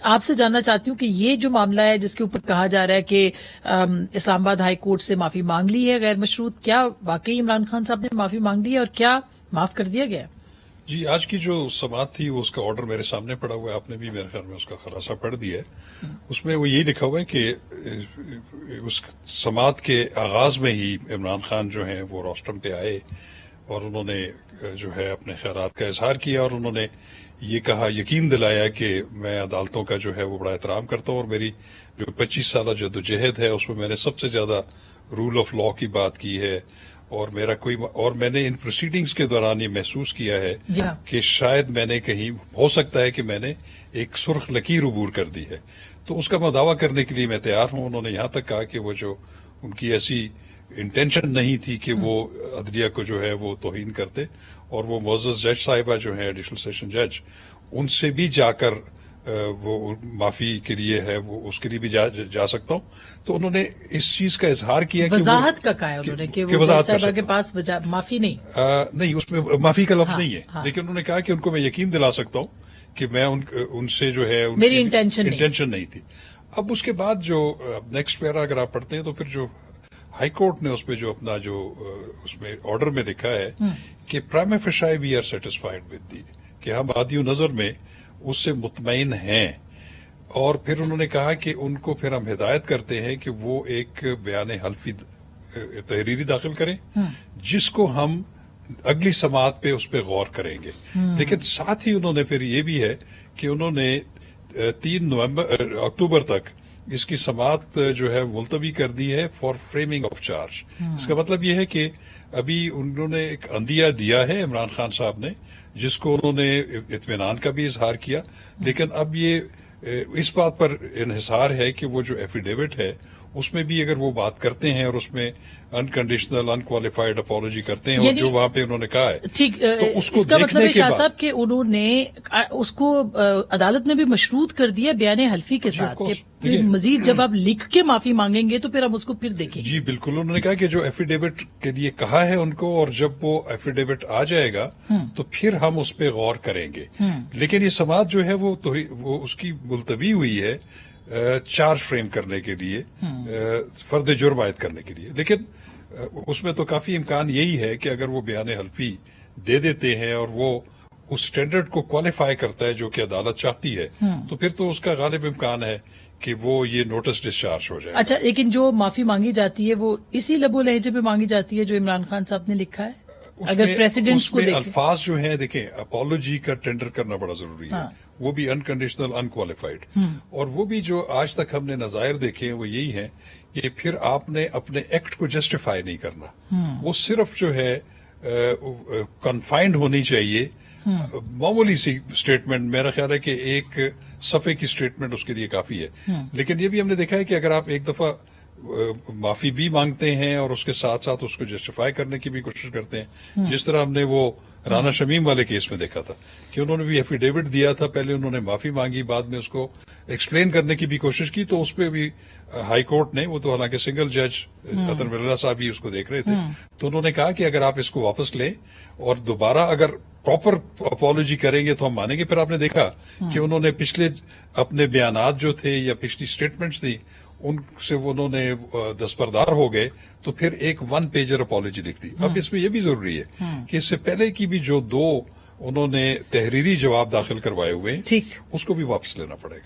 آپ سے جاننا چاہتی ہوں کہ یہ جو معاملہ ہے جس کے اوپر کہا جا رہا ہے کہ اسلام آباد ہائی کورٹ سے معافی مانگ لی ہے غیر مشروط، کیا واقعی عمران خان صاحب نے معافی مانگ لی ہے اور کیا معاف کر دیا گیا؟ جی، آج کی جو سماعت تھی وہ اس کا آرڈر میرے سامنے پڑا ہوا ہے، آپ نے بھی میرے خیال میں اس کا خلاصہ پڑھ دیا ہے۔ اس میں وہ یہی لکھا ہوا ہے کہ اس سماعت کے آغاز میں ہی عمران خان جو ہیں وہ روسٹرم پہ آئے اور انہوں نے جو ہے اپنے خیالات کا اظہار کیا، اور انہوں نے یہ کہا، یقین دلایا کہ میں عدالتوں کا جو ہے وہ بڑا احترام کرتا ہوں، اور میری جو 25 سالہ جدوجہد ہے اس میں میں نے سب سے زیادہ رول آف لا کی بات کی ہے، اور میں نے ان پروسیڈنگز کے دوران یہ محسوس کیا ہے کہ شاید میں نے کہیں، ہو سکتا ہے کہ میں نے ایک سرخ لکیر عبور کر دی ہے، تو اس کا میں دعویٰ کرنے کے لیے میں تیار ہوں۔ انہوں نے یہاں تک کہا کہ وہ جو ان کی ایسی انٹینشن نہیں تھی کہ وہ عدلیہ کو جو ہے وہ توہین کرتے، اور وہ معزز جج صاحبہ جو ہیں ایڈیشنل سیشن جج، ان سے بھی جا کر وہ معافی کے لیے ہے، وہ اس کے لیے بھی جا سکتا ہوں۔ تو انہوں نے اس چیز کا اظہار کیا کہ وضاحت کا کہا ہے انہوں نے کہ وہ جج صاحبہ کے پاس معافی نہیں، اس میں معافی کا لفظ نہیں ہے، لیکن انہوں نے کہا کہ ان کو میں یقین دلا سکتا ہوں کہ میں ان سے جو ہے میری انٹینشن نہیں تھی۔ اب اس کے بعد جو نیکسٹ پیرا اگر آپ پڑھتے ہیں تو پھر جو ہائی کورٹ نے اس پہ جو اپنا جو اس میں آرڈر میں لکھا ہے کہ prima facie we are satisfied with the, کہ ہم بادی نظر میں اس سے مطمئن ہیں، اور پھر انہوں نے کہا کہ ان کو پھر ہم ہدایت کرتے ہیں کہ وہ ایک بیان حلفی تحریری داخل کریں جس کو ہم اگلی سماعت پہ اس پہ غور کریں گے۔ لیکن ساتھ ہی انہوں نے پھر یہ بھی ہے کہ انہوں نے 3 اکتوبر تک اس کی سماعت جو ہے ملتوی کر دی ہے فار فریمنگ آف چارج۔ اس کا مطلب یہ ہے کہ ابھی انہوں نے ایک عندیہ دیا ہے عمران خان صاحب نے، جس کو انہوں نے اطمینان کا بھی اظہار کیا، لیکن اب یہ اس بات پر انحصار ہے کہ وہ جو ایفیڈیوٹ ہے اس میں بھی اگر وہ بات کرتے ہیں اور اس میں انکنڈیشنل انکوالیفائڈ اپالوجی کرتے ہیں، اور جو وہاں پہ انہوں نے کہا ہے، ٹھیک، تو اس کو کا مطلب ہے شاہ بعد صاحب کہ انہوں نے اس کو عدالت نے بھی مشروط کر دیا بیان حلفی کے ساتھ کہ مزید جب آپ لکھ کے معافی مانگیں گے تو پھر ہم اس کو پھر دیکھیں گے۔ جی بالکل، انہوں نے کہا کہ جو ایفیڈیوٹ کے لیے کہا ہے ان کو، اور جب وہ ایفیڈیوٹ آ جائے گا تو پھر ہم اس پہ غور کریں گے۔ لیکن یہ سماعت جو ہے وہ اس کی ملتوی ہوئی ہے چارج فریم کرنے کے لیے، فرد جرم عائد کرنے کے لیے، لیکن اس میں تو کافی امکان یہی ہے کہ اگر وہ بیان حلفی دے دیتے ہیں اور وہ اس سٹینڈرڈ کو کوالیفائی کرتا ہے جو کہ عدالت چاہتی ہے، تو پھر تو اس کا غالب امکان ہے کہ وہ یہ نوٹس ڈسچارج ہو جائے۔ اچھا، لیکن جو معافی مانگی جاتی ہے وہ اسی لب و لہجے پہ مانگی جاتی ہے جو عمران خان صاحب نے لکھا ہے؟ اگر پریسیڈنٹس کو دیکھیں، الفاظ جو ہیں، دیکھیں اپالوجی کا ٹینڈر کرنا بڑا ضروری ہے، وہ بھی انکنڈیشنل انکوالیفائڈ، اور وہ بھی جو آج تک ہم نے نظائر دیکھے ہیں وہ یہی ہیں کہ پھر آپ نے اپنے ایکٹ کو جسٹیفائی نہیں کرنا، وہ صرف جو ہے کنفائنڈ ہونی چاہیے، معمولی سی اسٹیٹمنٹ، میرا خیال ہے کہ ایک صفحے کی اسٹیٹمنٹ اس کے لیے کافی ہے۔ لیکن یہ بھی ہم نے دیکھا ہے کہ اگر آپ ایک دفعہ معافی بھی مانگتے ہیں اور اس کے ساتھ ساتھ اس کو جسٹیفائی کرنے کی بھی کوشش کرتے ہیں، جس طرح ہم نے وہ رانا شمیم والے کیس میں دیکھا تھا کہ انہوں نے بھی ایفیڈیوٹ دیا تھا، پہلے انہوں نے معافی مانگی، بعد میں اس کو ایکسپلین کرنے کی بھی کوشش کی، تو اس پہ بھی ہائی کورٹ نے، وہ تو حالانکہ سنگل جج عطر اللہ صاحب ہی اس کو دیکھ رہے تھے، تو انہوں نے کہا کہ اگر آپ اس کو واپس لیں اور دوبارہ اگر پراپر اپالوجی کریں گے تو ہم مانیں گے۔ پھر آپ نے دیکھا کہ انہوں نے پچھلے اپنے بیانات جو تھے یا پچھلی اسٹیٹمنٹس تھی ان سے انہوں نے دستبردار ہو گئے، تو پھر ایک 1 پیجر اپالوجی لکھ دی۔ اب اس میں یہ بھی ضروری ہے کہ اس سے پہلے کی بھی جو 2 انہوں نے تحریری جواب داخل کروائے ہوئے ہیں اس کو بھی واپس لینا پڑے گا۔